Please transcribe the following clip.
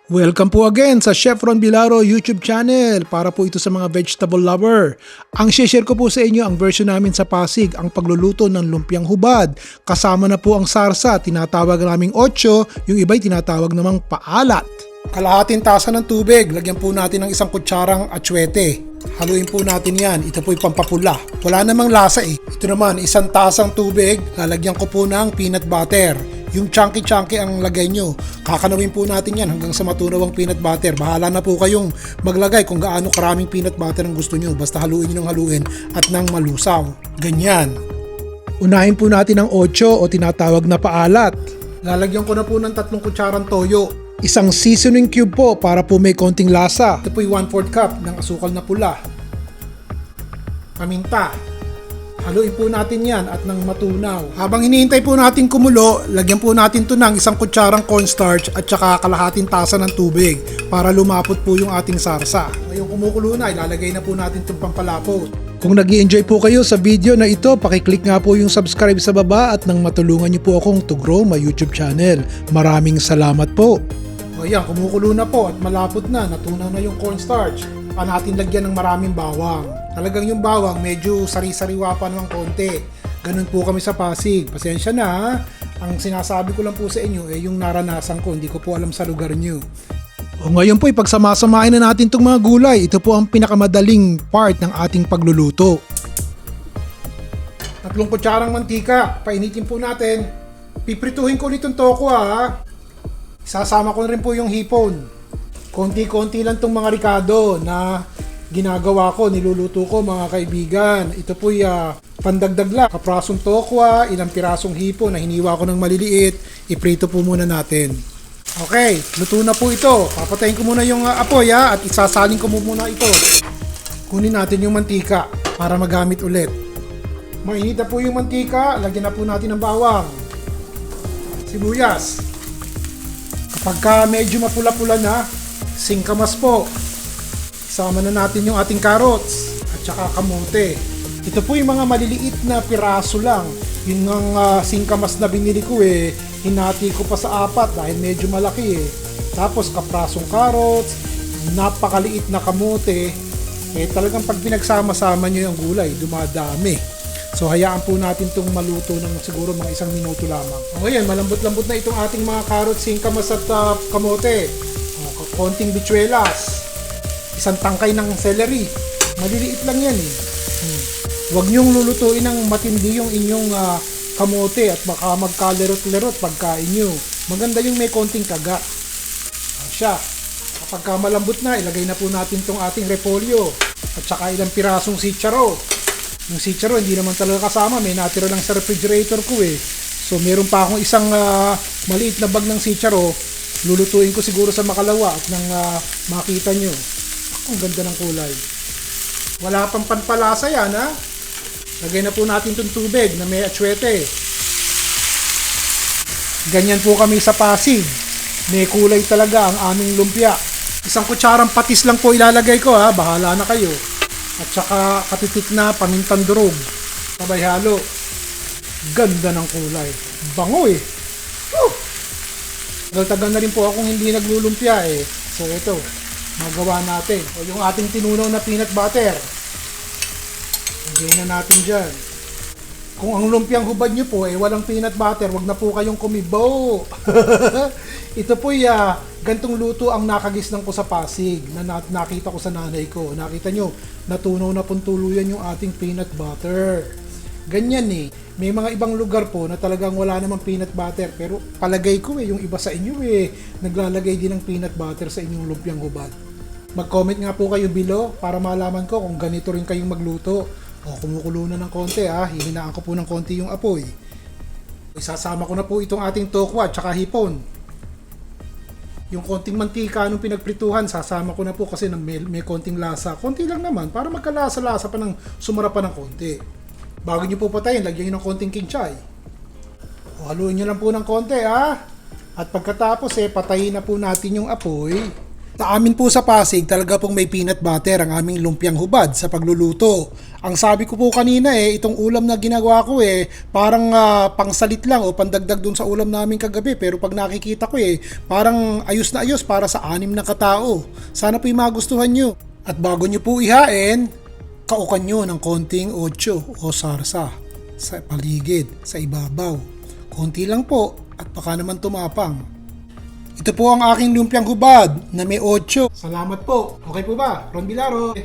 Welcome po again sa Chef Ron Bilaro YouTube channel para po ito sa mga vegetable lover. Ang share ko po sa inyo ang version namin sa Pasig, ang pagluluto ng lumpiang hubad. Kasama na po ang sarsa, tinatawag naming 8, yung iba'y tinatawag namang paalat. Kalahating tasa ng tubig, lagyan po natin ng isang kutsarang atsuete. Haluin po natin yan, ito po'y pampapula. Wala namang lasa eh. Ito naman, isang tasang tubig, lalagyan ko po ng peanut butter. Yung chunky ang lagay nyo. Kakanawin po natin yan hanggang sa matunaw ang peanut butter. Bahala na po kayong maglagay kung gaano karaming peanut butter ang gusto nyo. Basta haluin nyo ng haluin at nang malusaw. Ganyan. Unahin po natin ang 8 o tinatawag na paalat. Lalagyan ko na po ng 3 kutsarang toyo. Isang seasoning cube po para po may konting lasa. Ito po yung 1/4 cup ng asukal na pula. Paminta. Haluin po natin yan at nang matunaw. Habang hinihintay po natin kumulo, lagyan po natin to ng isang kutsarang cornstarch at saka kalahating tasa ng tubig para lumapot po yung ating sarsa. Ngayong kumukulo na, ilalagay na po natin itong pampalapot. Kung nag-i-enjoy po kayo sa video na ito, pakiclick nga po yung subscribe sa baba at nang matulungan niyo po akong to grow my YouTube channel. Maraming salamat po. O yan, kumukulo na po at malapot na, natunaw na yung cornstarch. Pa natin lagyan ng maraming bawang. Talagang yung bawang medyo sari-sariwa pa ng konti. Ganun po kami sa Pasig. Pasensya na ha. Ang sinasabi ko lang po sa inyo yung naranasan ko. Hindi ko po alam sa lugar nyo. O ngayon po ipagsama-samahin na natin itong mga gulay. Ito po ang pinakamadaling part ng ating pagluluto. 3 kutsarang mantika. Painitin po natin. Piprituhin ko ulit itong toko ha. Isasama ko na rin po yung hipon. Konti-konti lang itong mga ricado na ginagawa ko, niluluto ko mga kaibigan. Ito po pandagdag lang. Kaprasong tokwa, ilang pirasong hipo na hiniwa ko ng maliliit. Iprito po muna natin. Okay, luto na po ito. Papatayin ko muna yung apoy at isasalin ko muna ito. Kunin natin yung mantika para magamit ulit. Mainit na po yung mantika, lagyan na po natin ng bawang. Sibuyas. Kapag medyo mapula-pula na, singkamas po. Isama na natin yung ating carrots at saka kamote. Ito po yung mga maliliit na piraso lang. Yung singkamas na binili ko hinati ko pa sa 4 dahil medyo malaki Tapos kaprasong carrots, napakaliit na kamote. Talagang pag pinagsama-sama nyo yung gulay, dumadami. So hayaan po natin itong maluto ng siguro mga 1 minuto lamang. O yan, malambot-lambot na itong ating mga carrots, singkamas at kamote. Konting bichuelas. 1 tangkay ng celery. Maliliit lang yan Huwag niyong lulutuin ng matindi yung inyong kamote at baka magkalerot-lerot pagkain nyo. Maganda yung may konting kagat. Siya. Kapag malambot na, ilagay na po natin tong ating repolyo. At saka ilang pirasong sitsaro. Yung sitsaro hindi naman talaga kasama. May natira lang sa refrigerator ko So meron pa akong isang maliit na bag ng sitsaro. Lulutuin ko siguro sa makalawa at nang makita nyo. Ang ganda ng kulay. Wala pang panpalasa yan Lagay na po natin itong tubig na may atsuete. Ganyan po kami sa Pasig. May kulay talaga ang aming lumpia. 1 kutsarang patis lang po ilalagay ko Bahala na kayo. At saka katitik na pamintang durog. Sabay halo. Ganda ng kulay. Bango Tagal-tagal na rin po akong hindi naglulumpia So ito, magawa natin. O yung ating tinunaw na peanut butter. Lagay na natin dyan. Kung ang lumpiang hubad nyo po walang peanut butter, wag na po kayong kumibo. Ito po gantong luto ang nakagisnan ko sa Pasig na nakita ko sa nanay ko. Nakita nyo, natunaw na pong tuluyan yung ating peanut butter. Ganyan May mga ibang lugar po na talagang wala namang peanut butter. Pero palagay ko yung iba sa inyo naglalagay din ng peanut butter sa inyong lumpiang hubad. Mag-comment nga po kayo below para malaman ko kung ganito rin kayong magluto. O kumukulo na ng konti hihinaan ko po ng konti yung apoy. Isasama ko na po itong ating tokwa at saka hipon. Yung konting mantika nung pinagprituhan, sasama ko na po kasi may konting lasa. Konti lang naman para magkalasa-lasa pa ng sumara pa ng konti. Bago nyo po patayin, lagyan nyo ng konting kinchay. O haluin nyo lang po ng konti At pagkatapos patayin na po natin yung apoy. Sa amin po sa Pasig, talaga pong may peanut butter ang aming lumpiang hubad sa pagluluto. Ang sabi ko po kanina itong ulam na ginagawa ko parang pangsalit lang o pandagdag dun sa ulam namin kagabi. Pero pag nakikita ko parang ayos na ayos para sa 6 na katao. Sana po magustuhan nyo. At bago nyo po ihain, kaukan nyo ng konting otso o sarsa sa paligid, sa ibabaw. Konti lang po at baka naman tumapang. Ito po ang aking lumpiang hubad na may 8. Salamat po. Okay po ba? Ron Bilaro.